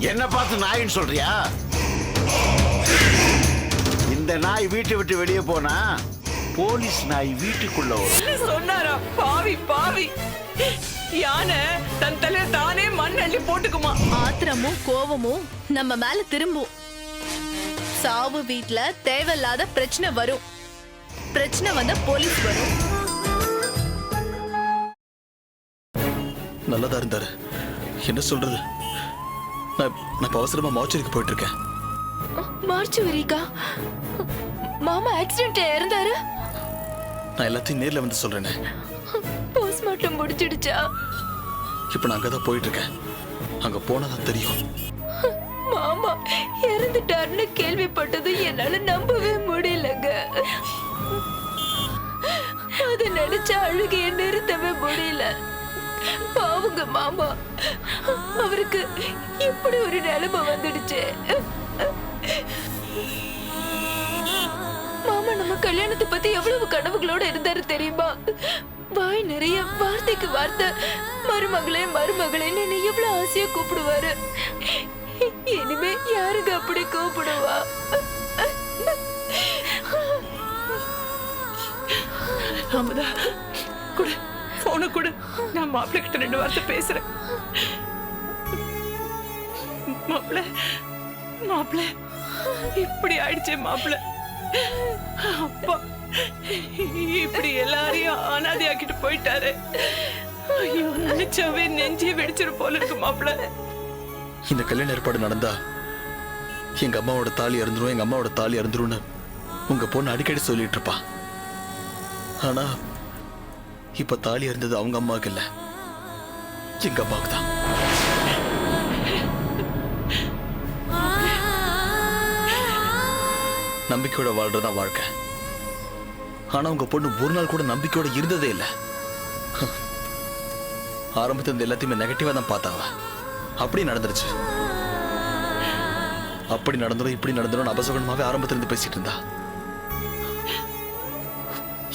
என்ன பார்த்து நாயின்னு சொல்றியா? இந்த நாய் வீட்டை விட்டு வெளியே போனா போலீஸ் நாய் வீட்டுக்குள்ள வரும். சொன்னாரா? பாவி பாவி, யானை தன் தலையில தானே மண் அள்ளி போட்டுக்குமா? ஆத்திரமும் கோவமும் நம்ம மேல திரும்பும். சாவு வீட்ல தேவையில்லாத பிரச்சனை வரும். பிரச்சனை வந்தா போலீஸ் வரும். நல்லதா இருந்தாரு. என்ன சொல்றது? நான் அவசரமா மார்ச்சரிக்கு போயிட்டு இருக்கேன். மார்ச்சுவரிக்கா? மாமா ஆக்சிடென்ட்ல இறந்தாரு. நான் எல்லாத்தையும் நேர்ல வந்து சொல்றேனே. போஸ்ட்மார்ட்டம் முடிச்சிடுச்சா? இப்ப நான் அங்கதான் போயிட்டு இருக்கேன். அங்க போனதான் தெரியும். மாமா இறந்துட்டாருன்னு கேள்விப்பட்டது என்னால நம்பவே முடியலங்க. அத நினைச்சா அழுகைய நிறுத்தவே முடியல. பாவுங்க மாமா, அவருக்கு இப்படி ஒரு நிலைமை வந்துடுச்சு. மாமா நம்ம கல்யாணத்தை பத்தி எவ்வளவு கனவுகளோட இருந்தாரு தெரியுமா? வாய் நிறைய வார்த்தைக்கு வார்த்தை மருமகளே மருமகளேன்னு என்ன எவ்வளவு ஆசையா கூப்பிடுவாரு. இனிமே யாருங்க அப்படி கூப்பிடுவா? அமுதா, குடு போன குடு, நான் மாப்பிள்ளை கிட்ட 2 வார்த்தை பேசுறேன். மாப்பிள்ளை மாப்பிள்ளை இப்படி ஆயிடுச்சே மாப்பிள்ளை. அப்பா இப்படி எல்லாரையும் அனாதையாக்கிட்டு போயிட்டாரு. ஐயோ, நினைச்சாவே நெஞ்சே வெடிச்சிரு போல இருக்கு மாப்பிள்ளை. இந்த கல்யாண ஏற்பாடு நடந்தா எங்க அம்மாவோட தாலி இறந்துரும், எங்க அம்மாவோட தாலி இறந்துரும்னு உங்க பொண்ணு அடிக்கடி சொல்லிட்டு இருப்பா. ஆனா இப்ப தாலி இருந்தது அவங்க அம்மாவுக்கு இல்ல, எங்க அம்மாவுக்கு தான். நம்பிக்கையோட வாழ்றதா வாழ்க்கை. ஆனா உங்க பொண்ணு ஒரு நாள் கூட நம்பிக்கையோட இருந்ததே இல்ல. ஆரம்பத்துல இருந்து எல்லாத்தையுமே நெகட்டிவா தான் பார்த்தாவ. அப்படி நடந்துருச்சு. அப்படி நடந்துரும் இப்படி நடந்துரும் அபசகுணமாவே ஆரம்பத்துல இருந்து பேசிட்டு இருந்தா.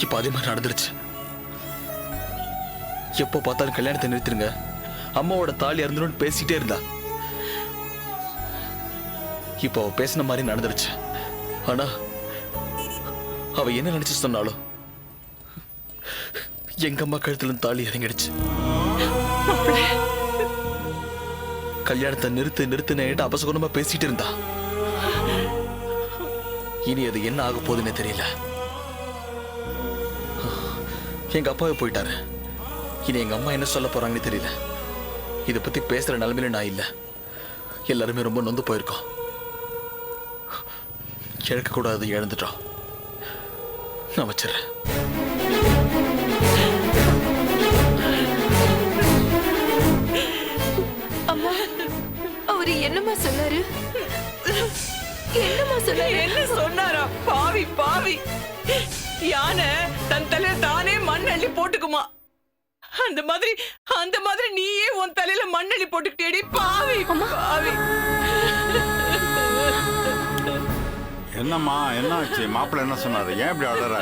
இப்ப அதே மாதிரி நடந்துருச்சு. எப்போ பார்த்தாலும் கல்யாணத்தை நிறுத்திருங்க, அம்மாவோட தாலி இறந்துரும் பேசிட்டே இருந்தா. இப்போ அவ பேசின மாதிரி நடந்துருச்சு. ஆனா அவ என்ன நினைச்சு சொன்னாலும் எங்க அம்மா கழுத்துல தாலி இறங்கிடுச்சு. கல்யாணத்தை நிறுத்து நிறுத்துன்னு அபசகுணமா பேசிட்டு இருந்தா. இனி அது என்ன ஆக போகுதுன்னு தெரியல. எங்க அப்பாவே போயிட்டாரு. இனி எங்க அம்மா என்ன சொல்ல போறாங்கன்னு தெரியல. இதை பத்தி பேசுற நிலைமையில நான் இல்ல. எல்லாருமே ரொம்ப நொந்து போயிருக்கோம். இழக்க கூடாது, இழந்துட்டோம். நான் வச்சிடறேன். அம்மா, அவரு என்னம்மா சொன்னாரு? என்னம்மா சொன்னாரு? என்ன சொன்னாரா? பாவி பாவி, யானை தன் தலையில தானே மண் அள்ளி போட்டுக்குமா? அந்த மாதிரி நீயே உன் தலையில மண் அள்ளி போட்டுக்கிட்டேடி பாவி பாவி. என்னம்மா, என்ன ஆச்சு? மாப்பிள்ளை என்ன சொன்னாரு? ஏன் இப்படி அழற?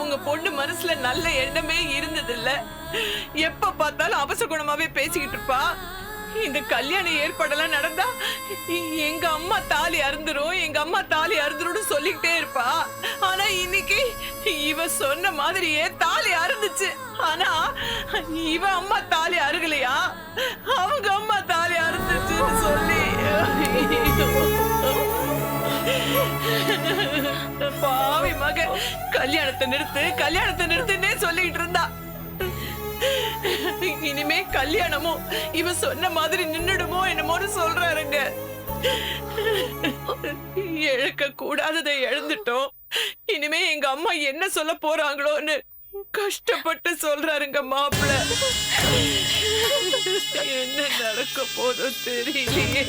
உங்க பொண்ணு மனசுல நல்ல எண்ணமே இருந்தது இல்ல. எப்ப பார்த்தாலும் அபசகுணமாவே பேசிக்கிட்டு இருப்பா. இந்த கல்யாண ஏற்பாடெல்லாம் நடந்தா எங்க அம்மா தாலி அறுந்துரும், எங்க அம்மா தாலி அறுந்துரும் சொல்லிக்கிட்டே இருப்பா. ஆனா இன்னைக்கு இவ சொன்ன மாதிரியே தாலி அறுந்துச்சு. ஆனா இவ அம்மா தாலி அருகலையா, அவங்க அம்மா தாலி அறுந்துச்சுன்னு சொல்லி பாவி மக கல்யாணத்தை நிறுத்துன்னே சொல்லிட்டு இருந்தா. இனிமே கல்யாணமும் இவ சொன்ன மாதிரி நின்னுடுமோ என்னமோன்னு சொல்றாருங்க. இழக்க கூடாததை இழந்துட்டோம். இனிமே எங்க அம்மா என்ன சொல்ல போறாங்களோன்னு கஷ்டப்பட்டு சொல்றாருங்க மாப்பிள்ள. என்ன நடக்க போதோ தெரியலையே.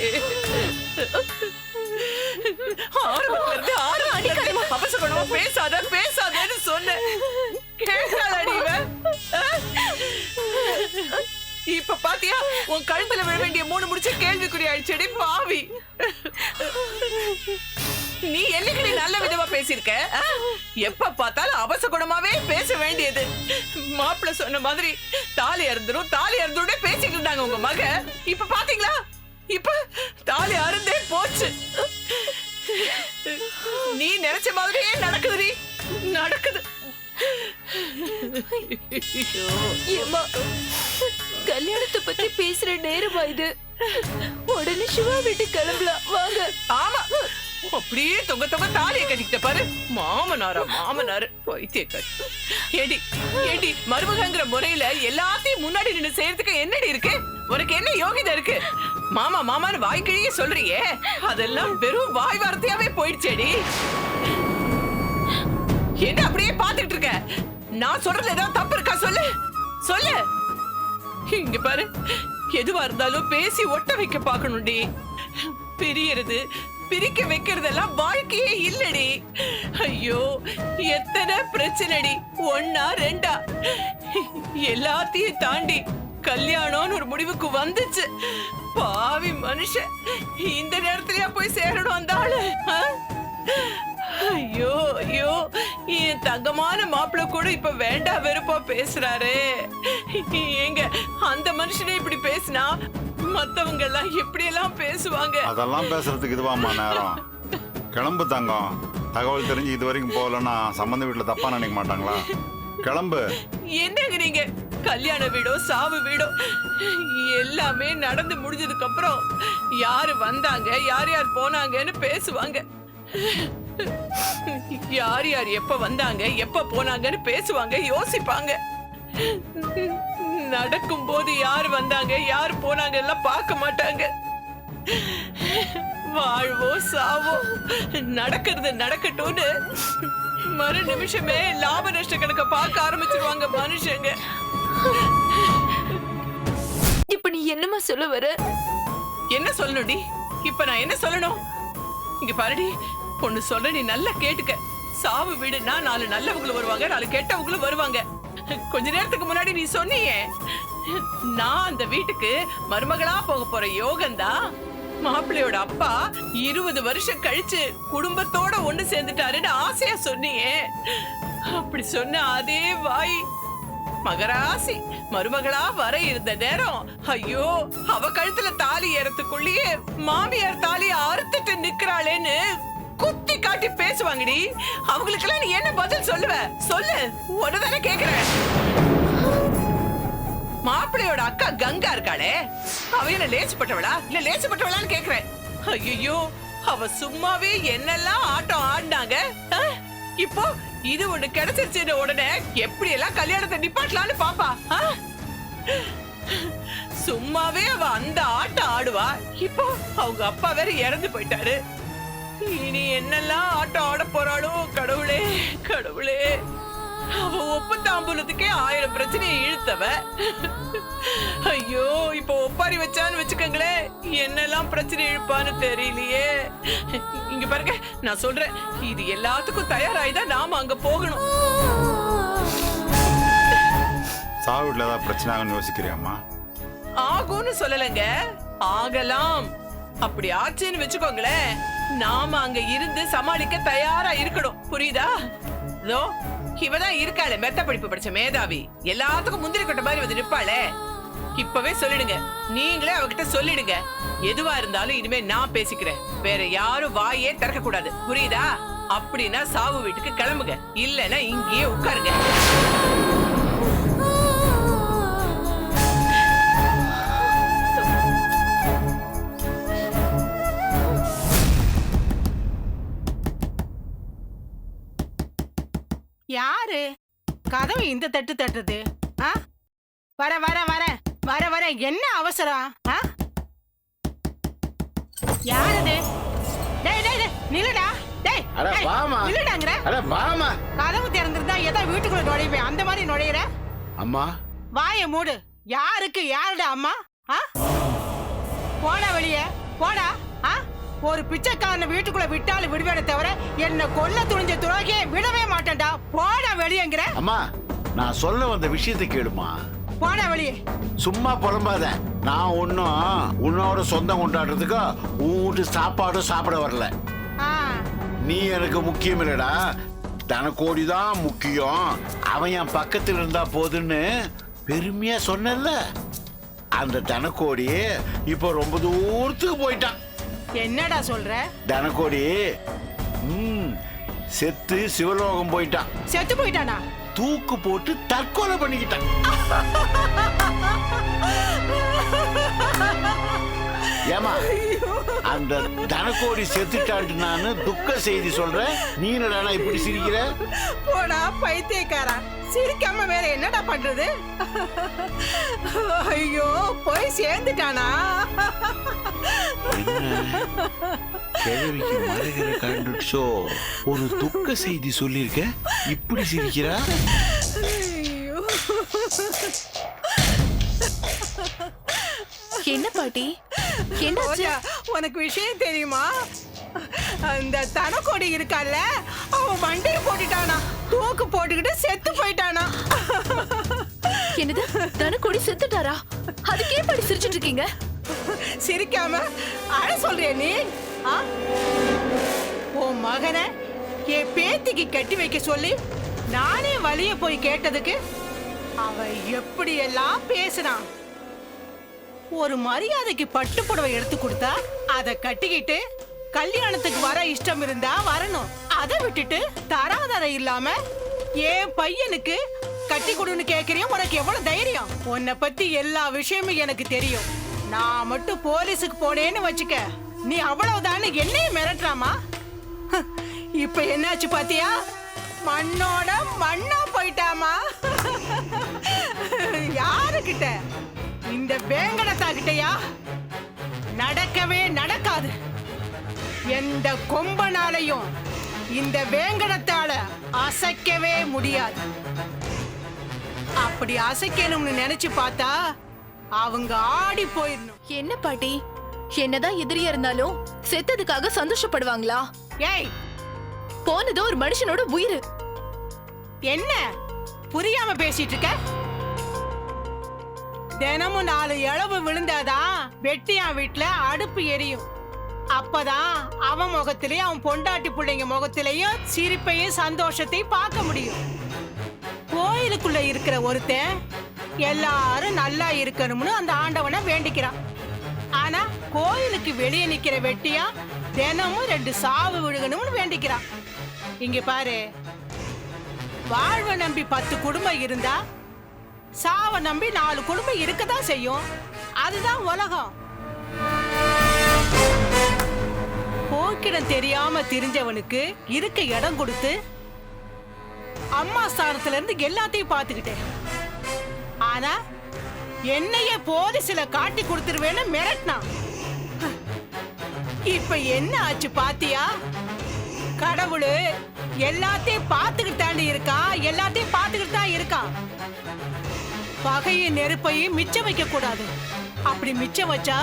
அபசகுணமா பேசாதன்னு சொன்னேன். கேட்டாளடி இவ? இப்ப பாத்தியா, உன் கழுத்துல விழ வேண்டிய 3 முடிச்ச கேள்விக்குறி ஆயிடுச்சடி பாவி. நீ என்னைக்கு நல்ல விதமா பேசிருக்க? எப்ப பார்த்தாலும் அபசகுணமாவே பேச வேண்டியது. மாப்பிள்ள சொன்ன மாதிரி தாலி அறுந்துரும் பேசிக்கிட்டு இருந்தாங்க உங்க மக. இப்ப பாத்தீங்களா? இப்ப தாலி அறுந்தே போச்சு. நீ நினைச்ச மாதிரியே நடக்குதுடி, நடக்குது. ஏம்மா, கல்யாணத்தை பத்தி பேசுற நேரமா இது? உடனே சிவா வீட்டுக்கு கிளம்பலாம் வாங்க. ஆமா, அப்படியே தொங்க தொங்க தாலியை கட்டிக்கிட்ட பாரு. மாமனாரா மாமனாரு பைத்தியக்காரி. ஏடி ஏடி, மருமகங்கிற முறையில எல்லாத்தையும் முன்னாடி நின்னு செய்யறதுக்கு என்னடி இருக்கு? உனக்கு என்ன யோகிதை இருக்கு? மாமா மாமான்னு வாய்க்கிழியே சொல்றியே, அதெல்லாம் வெறும் வாய் வார்த்தையாவே போயிடுச்சேடி. என்ன அப்படியே பாத்துக்கிட்டு இருக்க? நான் சொல்றதுல ஏதாவது தப்பு இருக்கா? சொல்லு சொல்லு. இங்க பாரு, எதுவா இருந்தாலும் பேசி ஒட்ட வைக்க பாக்கணும்டி. பிரியறது பிரிக்க வைக்கிறதெல்லாம் வாழ்க்கையே இல்லடி. ஐயோ, எத்தனை பிரச்சனைடி, ஒன்னா ரெண்டா. எல்லாத்தையும் தாண்டி கல்யாணம்னு ஒரு முடிவுக்கு வந்துச்சு. பாவி மனுஷன், இந்த நேரத்திலயா போய் சேரணும் அந்த ஆளு? ஐயோ ஐயோ, என் தங்கமான மாப்பிள்ள கூட இப்ப வேண்டா வெறுப்பா பேசுறாரு. எங்க அந்த மனுஷனே இப்படி பேசினா மத்தவங்க எல்லாம் எப்படி எல்லாம் பேசுவாங்க? அதெல்லாம் பேசுறதுக்கு இதுவாமா நேரம். கிளம்பு தங்கம். தகவல் தெரிஞ்சு இது வரைக்கும் போகலன்னா சம்பந்த வீட்டுல தப்பா நினைக்க மாட்டாங்களா? கிளம்பு. என்னங்க நீங்க, கல்யாண வீடோ சாவு வீடோ எல்லாமே நடந்து முடிஞ்சதுக்கு அப்புறம் யாரு வந்தாங்க யார் யார் போனாங்கன்னு பேசுவாங்க. யார் யார் எப்ப வந்தாங்க எப்ப போனாங்கன்னு பேசுவாங்க, யோசிப்பாங்க. நடக்கும் போது யார் வந்தாங்க யார் போனாங்க எல்லாம் பார்க்க மாட்டாங்க. வாழ்வோ சாவோ நடக்கிறது நடக்கட்டும்னு மறு நிமிஷமே லாப நஷ்ட கணக்க பார்க்க ஆரம்பிச்சிருவாங்க மனுஷங்க. இப்ப நீ என்னமா சொல்ல வர? என்ன சொல்லணும்டி? இப்ப நான் என்ன சொல்லணும்? இங்க பாருடி, பொண்ணு சொல்ற, நீ நல்லா கேட்டுக்க. சாவு வீடுனா 4 நல்லவங்களும் வருவாங்க, 4 கெட்டவங்களும் வருவாங்க. கொஞ்ச நேரத்துக்கு முன்னாடி நீ சொன்னியே, நான் அந்த வீட்டுக்கு மருமகளா போக போற யோகம்தான். மாப்பிள்ளையோட அப்பா 20 வருஷம் கழிச்சு குடும்பத்தோட ஒண்ணு சேர்ந்துட்டாருன்னு ஆசையா சொன்னியே. அப்படி சொன்ன அதே வாய் மகராசி மருமகளா வர இருந்த நேரம், ஐயோ அவ கழுத்துல தாலி ஏறத்துக்குள்ளேயே மாமியார் தாலியை அறுத்துட்டு நிக்கிறாளேன்னு குத்தி காட்டி பேசுவாங்கடி. அவங்களுக்கெல்லாம் நீ என்ன பதில் சொல்லுவ? சொல்லு, ஒண்ணுதானே கேக்குறேன். மாப்பிள்ளையோட அக்கா கங்கா இருக்காளே, அவ என்ன லேசுப்பட்டவளா இல்ல லேசுப்பட்டவளான்னு கேக்குறேன். ஐயோ, அவ சும்மாவே என்னெல்லாம் ஆட்டம் ஆடினாங்க. இப்போ இது ஒண்ணு கிடைச்சிருச்சு உடனே எப்படி எல்லாம் கல்யாணத்தை நிப்பாட்டலான்னு பாப்பா. சும்மாவே அவ அந்த ஆட்டம் ஆடுவா. இப்போ அவங்க அப்பா வேற இறந்து போயிட்டாரு. இனி என்னெல்லாம் ஆட்டம் ஆட போறாளோ கடவுளே கடவுளே. அவ ஒப்பு தாம்பூலத்துக்கே 1000 பிரச்சனையை இழுத்தவ. ஐயோ, இப்ப ஒப்பாரி வச்சான்னு வச்சுக்கங்களே, என்னெல்லாம் பிரச்சனை இழுப்பான்னு தெரியலையே. இங்க பாருங்க, நான் சொல்றேன், இது எல்லாத்துக்கும் தயாராயிதான் நாம அங்க போகணும். சாவு வீட்டுல ஏதாவது பிரச்சனை ஆகும்னு யோசிக்கிறியாம்மா? ஆகும்னு சொல்லலைங்க, ஆகலாம். அப்படி ஆச்சுன்னு வச்சுக்கோங்களேன், நாம அங்க இருந்து சமாளிக்க தயாரா இருக்கணும். புரியுதா? இவதான் இருக்காளே மெத்த படிப்பு படிச்ச மேதாவி, எல்லாத்துக்கும் முந்திரி கொட்ட மாதிரி வந்து நிப்பாளே. இப்பவே சொல்லிடுங்க, நீங்களே அவகிட்ட சொல்லிடுங்க. எதுவா இருந்தாலும் இனிமே நான் பேசிக்கிறேன், வேற யாரும் வாயே திறக்க கூடாது. புரியுதா? அப்படின்னா சாவு வீட்டுக்கு கிளம்புங்க, இல்லன்னா இங்கேயே உட்காருங்க. யாரு கதவு இந்த தட்டு தட்டுறது? வர வர வர வர வர என்ன அவசரம்? யாரது? டேய் டேய் டேய் நில்லுடா. டேய் அட வாமா. நில்லுடாங்கற. அட வாமா. கதவு திறந்திருந்தா ஏதோ வீட்டுக்குள்ள நுழைவே அந்த மாதிரி நுழையற? அம்மா வாயை மூடு. யாருக்கு யாருடா அம்மா? போடா வெளியே போடா. ஒரு பிச்சைக்காரனை வீட்டுக்குள்ள விட்டாலும் விடுவேனே தவிர என்ன கொல்ல துணிஞ்ச துரோகியை விடவே மாட்டேன்டா. போடா வெளியேங்கிற. அம்மா, நான் சொல்ல வந்த விஷயத்தை கேளுமா. போடா வெளியே. சும்மா புலம்பாத. நான் ஒன்னும் உன்னோட சொந்தம் கொண்டாடுறதுக்கு உன் வீட்டு சாப்பாடும் சாப்பிட வரல. நீ எனக்கு முக்கியம் இல்லடா, தனக்கோடி தான் முக்கியம். அவன் என் பக்கத்தில் இருந்தா போதுன்னு பெருமையா சொன்னல. அந்த தனக்கோடி இப்போ ரொம்ப தூரத்துக்கு போயிட்டான். என்னடா சொல்ற? தனக்கோடி செத்து சிவலோகம் போயிட்டான். செத்து போயிட்டானா? தூக்கு போட்டு தற்கொலை பண்ணிக்கிட்டான். ஏமா அந்த தனக்கோடி செத்துட்டான்ட்டு நானு துக்க செய்தி சொல்றேன், நீ என்னடா இப்படி சிரிக்கிற? போடா பைத்தியக்காரா, சிரிக்காம வேற என்னடா பண்றது? ஐயோ போய் சேர்ந்துட்டானா? கிழவிக்கு மறைகிற கண்டுச்சோ, ஒரு துக்க செய்தி சொல்லிருக்க, இப்படி சிரிக்கிறா? ஐயோ. என்ன பாட்டி, என்னாச்சு? ரோஜா, உனக்கு விஷயம் தெரியுமா? அந்த தனக்கோடி இருக்கால, அவன் மண்டைய போட்டுட்டானா, தூக்கு போட்டுக்கிட்டு செத்து போயிட்டானா. என்னது, தனக்கோடி செத்துட்டாரா? அதுக்கே பாட்டி சிரிச்சிட்டு இருக்கீங்க? சிரிக்காம அழ சொல்றிய நீ? ஆ? உன் மகனை என் பேத்திக்கு கட்டி வைக்க சொல்லி நானே வழிய போய் கேட்டதுக்கு அவன் எப்படி எல்லாம் பேசினான். ஒரு மரியாதைக்கு பட்டு புடவை எடுத்து கொடுத்தா அதை கட்டிக்கிட்டு கல்யாணத்துக்கு வர இஷ்டம் இருந்தா வரணும். அதை விட்டுட்டு தராதர இல்லாம என் பையனுக்கு கட்டி கொடுன்னு கேக்குறிய, உனக்கு எவ்வளவு தைரியம்? உன்னை பத்தி எல்லா விஷயமும் எனக்கு தெரியும். நான் மட்டும் போலீஸுக்கு போனேன்னு வச்சுக்க, நீ அவ்வளவுதான்னு என்னையும் மிரட்டுறாமா? இப்ப என்னாச்சு பாத்தியா? மண்ணோட மண்ணா போயிட்டாமா. யாருக்கிட்ட? இந்த வேங்கடத்தா கிட்டயா? நடக்கவே நடக்காது. எந்த கொம்பனாலையும் இந்த வேங்கடத்தால அசைக்கவே முடியாது. அப்படி அசைக்கணும்னு நினைச்சு பார்த்தா அவங்க ஆடி போயிடணும். என்ன பாட்டி, என்னதான் எதிரியா இருந்தாலும் செத்ததுக்காக சந்தோஷப்படுவாங்களா? ஏய், போனது ஒரு மனுஷனோட உயிர். என்ன புரியாம பேசிட்டு இருக்க? தினமும் 4 இழவு விழுந்தாதான் வெட்டியான் வீட்டுல அடுப்பு எரியும். அப்பதான் அவன் முகத்திலயும் அவன் பொண்டாட்டி பிள்ளைங்க முகத்திலையும் சிரிப்பையும் சந்தோஷத்தையும் பார்க்க முடியும். கோயிலுக்குள்ள இருக்கிற ஒருத்தன் எல்லாரும் நல்லா இருக்கணும்னு அந்த ஆண்டவனை வேண்டிக்கிறான். ஆனா கோயிலுக்கு வெளியே நிக்கிற வெட்டியா தினமும் 2 சாவு விழுகணும்னு வேண்டிக்கிறான். இங்க பாரு, வாழ்வை நம்பி 10 குடும்பம் இருந்தா சாவை நம்பி 4 குடும்பம் இருக்கதான் செய்யும். அதுதான் உலகம். போக்கிடம் தெரியாம தெரிஞ்சவனுக்கு இருக்க இடம் கொடுத்து அம்மா ஸ்தானத்துல இருந்து எல்லாத்தையும் பார்த்துக்கிட்டேன். ஆனா என்னைய போலீஸ்ல காட்டி கொடுத்துருவேன்னு மிரட்டினான். இப்ப என்ன ஆச்சு பாத்தியா? கடவுள் எல்லாத்தையும் பார்த்துக்கிட்டு தாண்டி இருக்கான், எல்லாத்தையும் பார்த்துக்கிட்டு தான் இருக்கான். பகையும் நெருப்பையும் மிச்சம் வைக்க கூடாது. அப்படி மிச்சம் வச்சா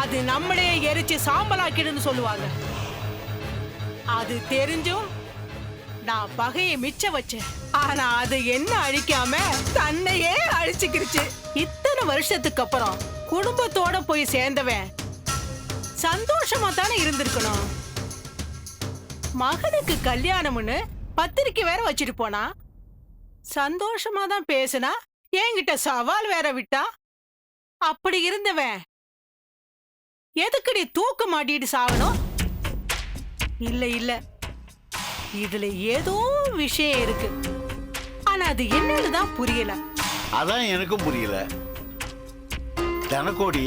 அது நம்மளே எரிச்சு சாம்பலாக்கிடுன்னு சொல்லுவாங்க. அது தெரிஞ்சும் நான் பகையை மிச்சம் வச்சேன். ஆனா அது என்ன அழிக்காம தன்னையே அழிச்சுக்கிருச்சு. இத்தனை வருஷத்துக்கு அப்புறம் குடும்பத்தோட போய் சேர்ந்தவன் சந்தோஷமா தானே இருந்திருக்கணும். மகனுக்கு கல்யாணம்னு பத்திரிக்கை வேற வச்சுட்டு போனா, சந்தோஷமா தான் பேசினா, என்கிட்ட சவால் வேற விட்டா. அப்படி இருந்தவன் எதுக்கு நீ தூக்க மாட்டிட்டு சாகணும்? இல்ல இல்ல, இதுல ஏதோ விஷயம் இருக்கு. ஆனா அது என்னன்னு தான் புரியல. அதான் எனக்கும் புரியல. தனக்கோடி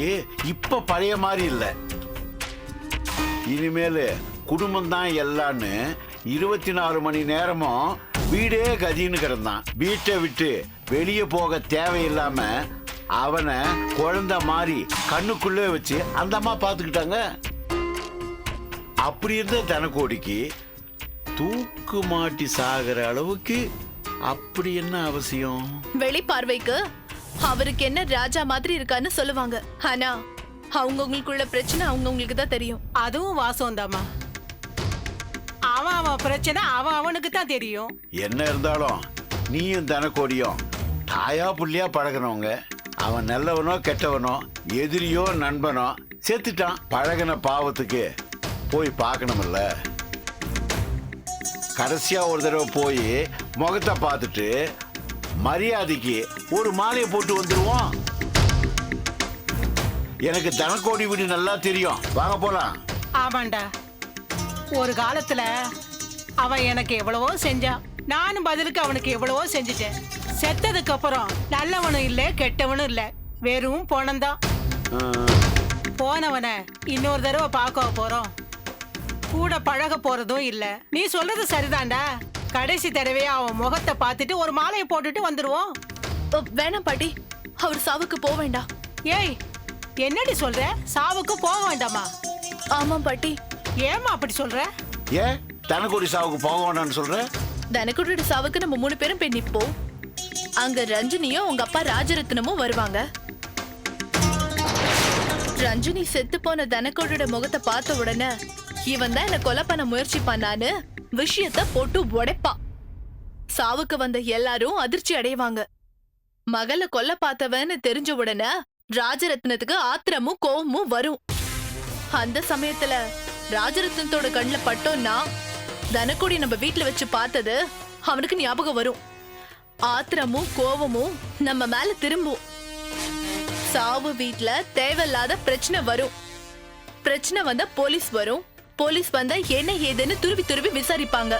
இப்ப பழைய மாதிரி இல்ல. இனிமேல் குடும்பம் தான் எல்லான்னு 24 மணி நேரமும் வீடே கதின்னு கிடந்தான். வீட்டை விட்டு வெளியே போக தேவையில்லாம அவனை குழந்தை மாதிரி கண்ணுக்குள்ளே வச்சு அந்த அம்மா பார்த்துக்கிட்டாங்க. அப்படி இருந்த தனக்கோடிக்கு தூக்கு மாட்டி சாகிற அளவுக்கு அப்படி என்ன அவசியம்? வெளிப்பார்வைக்கு அவருக்கு என்ன ராஜா மாதிரி இருக்கான்னு சொல்லுவாங்க. ஆனா அவங்கவுங்களுக்குள்ள பிரச்சனை அவங்கவுங்களுக்கு தான் தெரியும். அதுவும் வாசம் தாமா. அவன் பிரச்சனை அவனுக்கு தான் தெரியும். என்ன இருந்தாலும் நீயும் தனக்கோடியும் தாயா புள்ளியா பழகினவங்க. அவன் நல்லவனோ கெட்டவனோ, எதிரியோ நண்பனோ, செத்துட்டான். பழகின பாவத்துக்கு போய் பார்க்கணும்ல. கடைசியா ஒரு தடவை போய் முகத்தை பார்த்துட்டு மரியாதைக்கு ஒரு மாலையை போட்டு வந்துருவோம். எனக்கு தனக்கோடி வீடு நல்லா தெரியும். வாங்க போலாம். ஆமாண்டா, ஒரு காலத்துல அவன் எனக்கு எவ்வளவோ செஞ்சான். நானும் பதிலுக்கு அவனுக்கு எவ்வளவோ செஞ்சுட்டேன். செத்ததுக்கு அப்புறம் நல்லவனும் இல்ல கெட்டவனும் இல்ல, வெறும் போனந்தான். போனவனை இன்னொரு தடவை பார்க்க போறோம், கூட பழக போறதும் இல்ல. நீ சொல்றது சரிதான்டா. கடைசி தடவையா அவன் முகத்தை பார்த்துட்டு ஒரு மாலையை போட்டுட்டு வந்துருவோம். வேணாம் பாட்டி, அவர் சாவுக்கு போக வேண்டாம். ஏய், என்னடி சொல்ற? சாவுக்கு போக வேண்டாமா? ஆமா பாட்டி. ஏமா அப்படி சொல்ற? ஏன் தனக்கோடி சாவுக்கு போக வேண்டாம்னு சொல்ற? தனக்குடியோட சாவுக்கு நம்ம 3 பேரும் போய் நிப்போம். அங்க ரஞ்சினியும் உங்க அப்பா ராஜரத்னமும் வருவாங்க. ரஞ்சினி செத்து போன தனக்கோடியோட முகத்தை பார்த்த உடனே இவன் தான் என்ன கொலை பண்ண முயற்சி பண்ணான்னு விஷயத்த போட்டு உடைப்பா. சாவுக்கு வந்த எல்லாரும் அதிர்ச்சி அடைவாங்க. மகளை கொல்ல பார்த்தவன்னு தெரிஞ்ச உடனே ராஜரத்னத்துக்கு ஆத்திரமும் கோவமும் வரும். அந்த சமயத்துல ராஜரத்னத்தோட கண்ணுல பட்டோம்னா தனக்கோடி நம்ம வீட்டுல வச்சு பார்த்தது அவனுக்கு ஞாபகம் வரும். ஆத்திரமும் கோவமும் நம்ம மேல திரும்பும். சாவு வீட்டுல தேவையில்லாத பிரச்சனை வரும். பிரச்சனை வந்தா போலீஸ் வரும். போலீஸ் வந்தா என்ன ஏதுன்னு துருவி துருவி விசாரிப்பாங்க.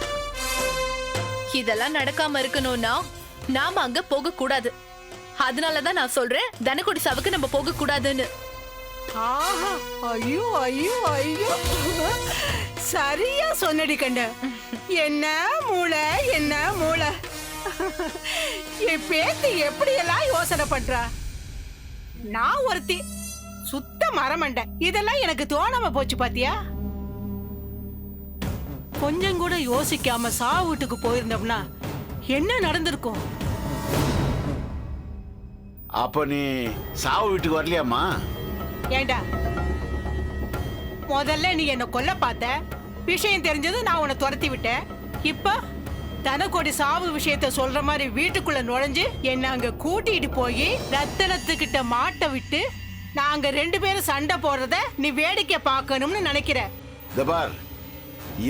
இதெல்லாம் நடக்காம இருக்கணும்னா நாம அங்க போக கூடாது. அதனாலதான் நான் சொல்றேன் தனக்கோடி சாவுக்கு நம்ம போக கூடாதுன்னு. ஆஹா, ஐயோ ஐயோ ஐயோ, சரியா சொன்னடி கண்ட. என்ன மூளை, என்ன மூளை. என் பேத்தி எப்படி எல்லாம் யோசனை பண்றா. நான் ஒருத்தி சுத்த மரமண்ட. இதெல்லாம் எனக்கு தோணாம போச்சு பாத்தியா? கொஞ்சம் கூட யோசிக்காம சாவு வீட்டுக்கு போயிருந்தோம்னா என்ன நடந்திருக்கும்? அப்ப நீ சாவு வீட்டுக்கு வரலையாமா? ஏண்டா, முதல்ல நீ என்ன கொல்ல பார்த்த, விஷயம் தெரிஞ்சது நான் உன்னை துரத்தி விட்டேன். இப்ப தனக்கோடி சாவு விஷயத்த சொல்ற மாதிரி வீட்டுக்குள்ள நுழைஞ்சு என்ன அங்க கூட்டிட்டு போய் ரத்தனத்துக்கிட்ட மாட்ட விட்டு நாங்க 2 பேரும் சண்டை போடுறத நீ வேடிக்கை பார்க்கணும்னு நினைக்கிற. இந்த பார்,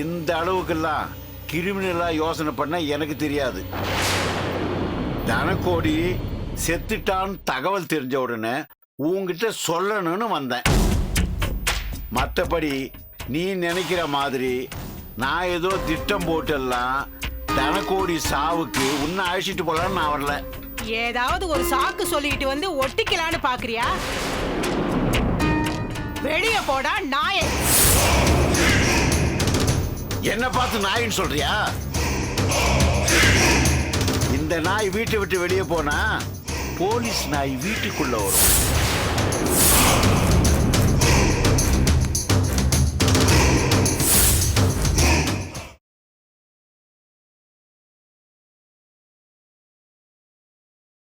இந்த அளவுக்கெல்லாம் கிரிமினலா யோசனை பண்ண எனக்கு தெரியாது. தனக்கோடி செத்துட்டான்னு தகவல் தெரிஞ்ச உடனே உங்ககிட்ட சொல்லணும்னு வந்தேன். மற்றபடி நீ நினைக்கிற மாதிரி நான் ஏதோ திட்டம் போட்டெல்லாம் தனக்கோடி சாவுக்கு உன்னை அழைச்சிட்டு போலான்னு நான் வரல. ஏதாவது ஒரு சாக்கு சொல்லிட்டு வந்து ஒட்டிக்கலான்னு பாக்குறியா? வெளிய போடா நாயே. என்ன பார்த்து நாயின்னு சொல்றியா? இந்த நாய் வீட்டை விட்டு வெளியே போனா போலீஸ் நாய் வீட்டுக்குள்ள வரும்.